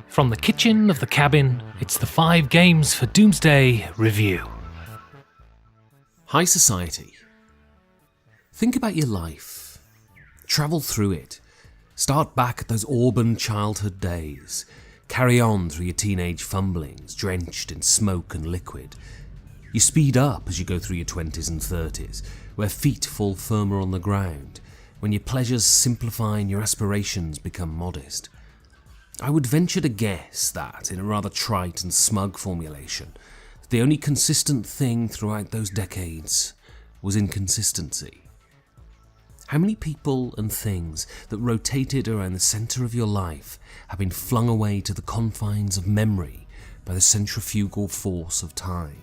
From the kitchen of the cabin, it's the 5 Games for Doomsday review. High Society. Think about your life. Travel through it. Start back at those Auburn childhood days. Carry on through your teenage fumblings, drenched in smoke and liquid. You speed up as you go through your 20s and 30s, where feet fall firmer on the ground, when your pleasures simplify and your aspirations become modest. I would venture to guess that, in a rather trite and smug formulation, the only consistent thing throughout those decades was inconsistency. How many people and things that rotated around the centre of your life have been flung away to the confines of memory by the centrifugal force of time?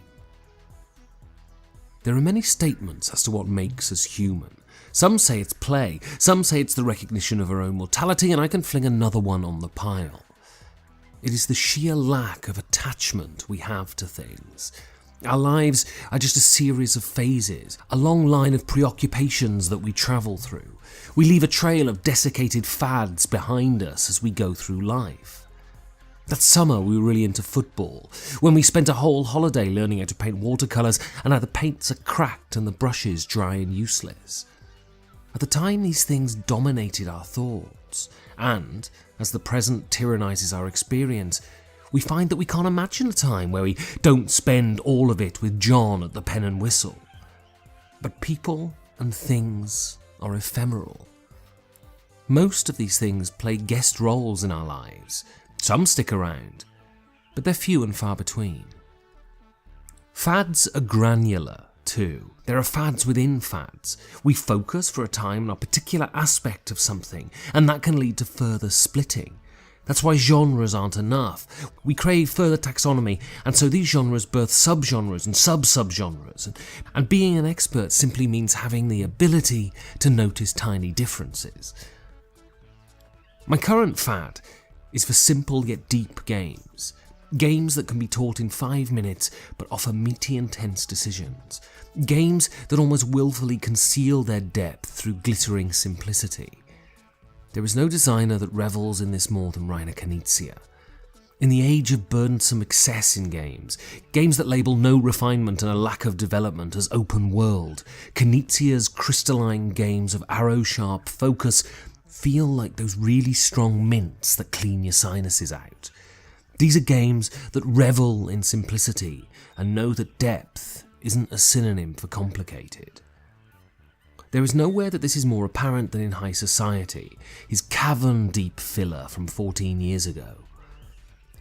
There are many statements as to what makes us human. Some say it's play, some say it's the recognition of our own mortality, and I can fling another one on the pile. It is the sheer lack of attachment we have to things. Our lives are just a series of phases, a long line of preoccupations that we travel through. We leave a trail of desiccated fads behind us as we go through life. That summer we were really into football, when we spent a whole holiday learning how to paint watercolours and how the paints are cracked and the brushes dry and useless. At the time, these things dominated our thoughts, and, as the present tyrannises our experience, we find that we can't imagine a time where we don't spend all of it with John at the pen and whistle. But people and things are ephemeral. Most of these things play guest roles in our lives. Some stick around, but they're few and far between. Fads are granular, too. There are fads within fads. We focus for a time on a particular aspect of something, and that can lead to further splitting. That's why genres aren't enough. We crave further taxonomy, and so these genres birth subgenres and sub-subgenres, and being an expert simply means having the ability to notice tiny differences. My current fad is for simple yet deep games. Games that can be taught in 5 minutes but offer meaty and tense decisions. Games that almost willfully conceal their depth through glittering simplicity. There is no designer that revels in this more than Reiner Knizia. In the age of burdensome excess in games that label no refinement and a lack of development as open world, Knizia's crystalline games of arrow-sharp focus feel like those really strong mints that clean your sinuses out. These are games that revel in simplicity and know that depth isn't a synonym for complicated. There is nowhere that this is more apparent than in High Society, his cavern-deep filler from 14 years ago.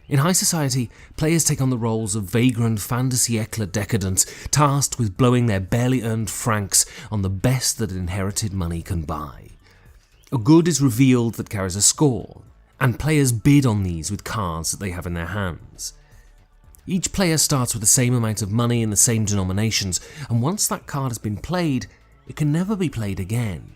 In High Society, players take on the roles of vagrant fin de siècle decadents tasked with blowing their barely earned francs on the best that inherited money can buy. A good is revealed that carries a score, and players bid on these with cards that they have in their hands. Each player starts with the same amount of money in the same denominations, and once that card has been played, it can never be played again.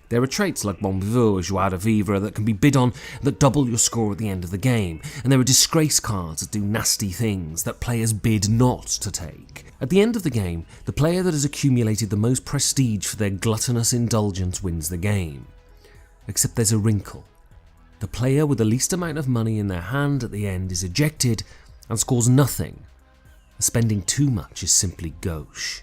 There are traits like bon vivre or joie de vivre that can be bid on that double your score at the end of the game, and there are disgrace cards that do nasty things that players bid not to take. At the end of the game, the player that has accumulated the most prestige for their gluttonous indulgence wins the game. Except there's a wrinkle. The player with the least amount of money in their hand at the end is ejected and scores nothing. Spending too much is simply gauche.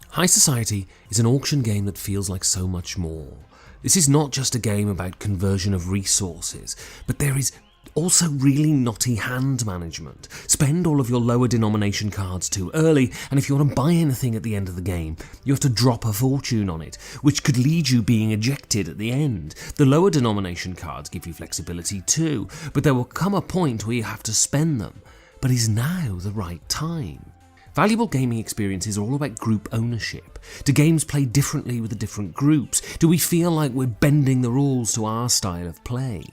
High Society is an auction game that feels like so much more. This is not just a game about conversion of resources, but there is also really knotty hand management. Spend all of your lower denomination cards too early, and if you want to buy anything at the end of the game, you have to drop a fortune on it, which could lead you being ejected at the end. The lower denomination cards give you flexibility too, but there will come a point where you have to spend them. But is now the right time? Valuable gaming experiences are all about group ownership. Do games play differently with the different groups? Do we feel like we're bending the rules to our style of play?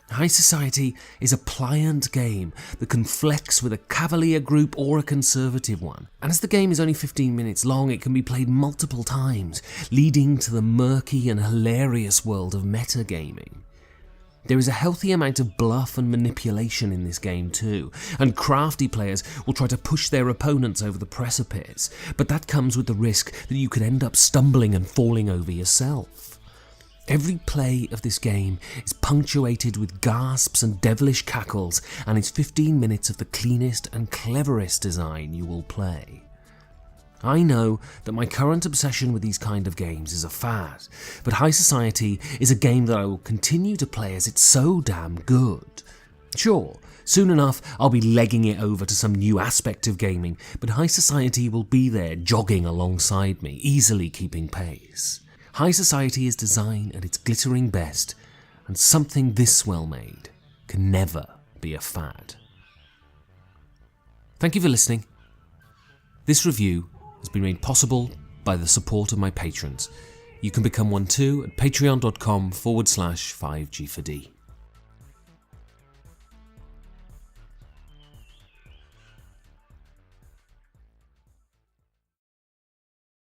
High Society is a pliant game that can flex with a cavalier group or a conservative one. And as the game is only 15 minutes long, it can be played multiple times, leading to the murky and hilarious world of metagaming. There is a healthy amount of bluff and manipulation in this game too, and crafty players will try to push their opponents over the precipice, but that comes with the risk that you could end up stumbling and falling over yourself. Every play of this game is punctuated with gasps and devilish cackles, and it's 15 minutes of the cleanest and cleverest design you will play. I know that my current obsession with these kind of games is a fad, but High Society is a game that I will continue to play as it's so damn good. Sure, soon enough I'll be legging it over to some new aspect of gaming, but High Society will be there jogging alongside me, easily keeping pace. High Society is design at its glittering best, and something this well made can never be a fad. Thank you for listening. This review has been made possible by the support of my patrons. You can become one too at patreon.com/5G4D.